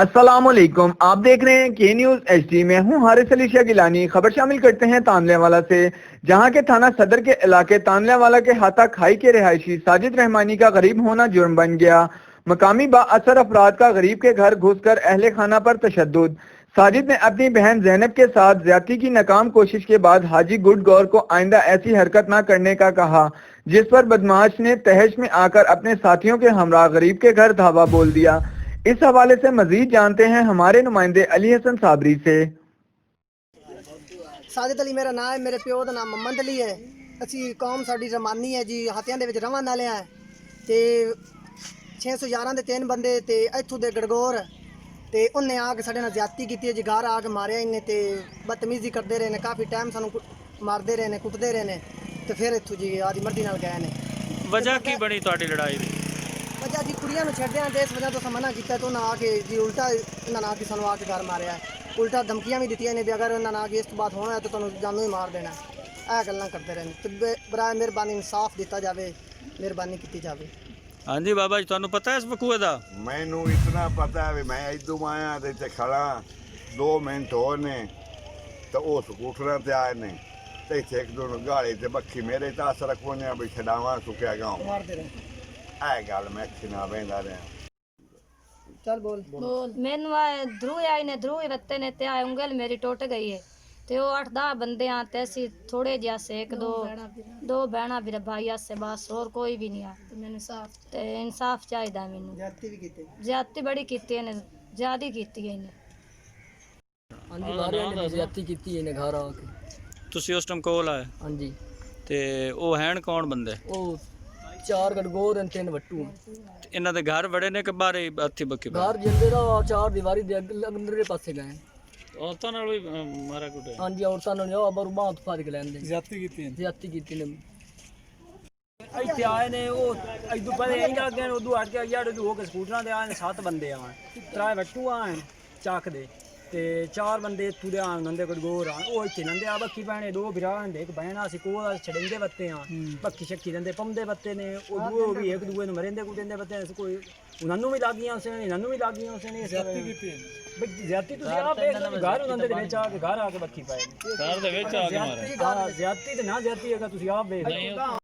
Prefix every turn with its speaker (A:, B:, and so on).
A: अस्सलामुअलैकुम, आप देख रहे हैं के न्यूज HD में हूं हारिस अली शाह गिलानी। खबर शामिल करते हैं तानलेवाला से, जहां के थाना सदर के इलाके तानलेवाला के हाथा खाई के रिहायशी साजिद रहमानी का गरीब होना जुर्म बन गया। मकामी बाअसर अफराद का गरीब के घर घुसकर अहले खाना पर तशद्दुद। साजिद ने अपनी बहन जैनब के साथ ज्यादती की नाकाम कोशिश के बाद हाजी गुड गौर को आइंदा ऐसी हरकत न करने का कहा, जिस पर बदमाश ने तहश में आकर अपने साथियों के हमरा गरीब के घर धावा बोल दिया। इस हवाले से मजीद जानते हैं हमारे नुमाइंदे अली हसन साबरी से।
B: साजिद अली मेरा नाम है, मेरे प्यो का नाम मोहम्मद अली है। असी कौम साड़ी रमानी है जी, हाथियां दे विच रवन वाले हैं ते 611 दे 3 बंदे ते इत्थों दे गड़गोर ते उन्हें आके साडे नाल ज्यादती कीती है जी। घर आके मारिया इन्हें ते बदतमीजी करते रहे ने, काफ़ी टाइम सानू मारते रहे ने, कुटते रहे ने ते फिर इत्थों जी आदी मर्जी नाल गए ने।
C: वजह की बनी तुहाडी लड़ाई दी?
B: वजह जी कुड़ियां नूं छड्डिया ते इस वजह तो मना किया तो उन्हें आके जी उल्टा इन्होंने आके सानू आके घर मारिया, उल्टा धमकियां भी दी ने भी अगर उन्होंने आके इस बात होना है तो तुहानू जानू ही मार देना। यह गल्लां करते रहे ते बराए मेहरबानी इंसाफ दिता जाए, मेहरबानी की जाए।
C: हाँ जी बाबा जी, तुहानू पता है इस बकूए दा?
D: मैनू इतना पता है भी मैं इदू आया तो इतने खड़ा 2 मिनट हो ने तो वो स्कूटर ते आए ने तो इतने एक दो गाड़ी ते बखी मेरे तास रखो ने भी छड़ावा सुखिया गाँव ऐ गल मैं अखी ना बहदा रहा।
B: चल बोल
E: मैनू आए ध्रुव आई ने, ध्रुव रत्ते ने ते आए उंगल मेरी टुट गई है ते वो 8-10 बंदे आ ते असी थोड़े जिहा से एक दो बहना भी भाई से बस, और कोई भी नहीं आ ते इंसाफ चाहिए मैनू। ज्यादती बड़ी कीती है, ज्यादा कीती है इन्हें।
F: ਹਾਂਜੀ ਮਾਰਿਆ ਨੇ ਜ਼ਿਆਦਤੀ ਕੀਤੀ ਇਹਨੇ ਘਰ ਆ ਕੇ।
C: ਤੁਸੀਂ ਉਸ ਟਾਈਮ ਕੋਲ ਆਏ
F: ਹਾਂਜੀ
C: ਤੇ ਉਹ ਹੈਣ ਕੌਣ ਬੰਦੇ?
F: ਉਹ 4 ਗੜਗੋਰ ਤੇ 3 ਵੱਟੂ
C: ਤੇ ਇਹਨਾਂ ਦੇ ਘਰ ਵੜੇ ਨੇ ਕਿ ਬਾਹਰ ਹੱਥੀ ਬੱਕੀ?
F: ਘਰ ਜਿੰਦੇ ਦਾ 4 ਦੀਵਾਰੀ ਦੇ ਅੰਦਰਲੇ ਪਾਸੇ ਗਏ।
C: ਔਰਤਾਂ ਨਾਲ ਵੀ ਮਾਰਾ ਕੁੱਟਿਆ?
F: ਹਾਂਜੀ ਔਰਤਾਂ ਨੂੰ ਲਿਆ ਬਰੂ ਬਾਹ ਤੋਂ ਫੜ ਕੇ ਲੈਂਦੇ। ਜ਼ਿਆਦਤੀ ਕੀਤੀ ਨੇ।
G: ਇੱਥੇ ਆਏ ਨੇ ਉਹ ਇਦੋਂ ਪਹਿਲੇ ਇੰਗਾ ਅੱਗੇ ਨੇ ਉਦੋਂ ਹਟ ਕੇ ਯਾਰ ਹੋ ਕੇ ਸਕੂਟਰਾਂ ਤੇ ਆਏ ਨੇ 7 ਬੰਦੇ ਆਣ, 3 ਵੱਟੂ ਆਣ ਚੱਕ ਦੇ ਤੇ 4 ਬੰਦੇ ਇੱਥੋਂ ਦੇ ਆਣ ਨੰਦੇ ਗੜਗੋਰ ਆਣ। ਉਹ ਇੱਥੇ ਨੰਦੇ ਆ ਬੱਕੀ ਪੈਣੇ 2 ਵਿਰਾਹ ਨੇ, ਇੱਕ ਬਹਿਣਾ ਸੀ ਕੋਲ ਛੜਿੰਦੇ ਬੱਤੇ ਆ ਬੱਕੀ ਛੱਕੀ ਨੰਦੇ ਪੰਦੇ ਬੱਤੇ ਨੇ। ਉਹ ਦੂਏ ਵੀ ਇੱਕ ਦੂਏ ਨੂੰ ਮਰਿੰਦੇ ਕੁੱਟਿੰਦੇ ਬੱਤੇ ਨੇ, ਕੋਈ ਉਹਨਾਂ ਨੂੰ ਵੀ ਲੱਗੀਆਂ ਉਸੇ ਨੇ, ਇਹਨਾਂ ਨੂੰ ਵੀ ਲੱਗੀਆਂ ਉਸੇ ਨੇ। ਜ਼ਿਆਦਤੀ ਕੀਤੀ ਬਈ ਜ਼ਿਆਦਤੀ ਤੁਸੀਂ ਆਪ ਦੇਖ ਲਓ, ਘਰ ਉਹਨਾਂ ਦੇ ਵਿੱਚ ਆ ਕੇ ਘਰ ਆ ਕੇ ਬੱਕੀ ਪਾਏ ਨੇ।
C: ਘਰ ਦੇ ਵਿੱਚ ਆ ਕੇ ਮਾਰੇ?
G: ਜ਼ਿਆਦਤੀ ਤੇ ਨਾ ਜ਼ਿਆਦਤੀ ਹੈਗਾ ਤੁਸੀਂ ਆਪ ਦੇਖ ਲਓ।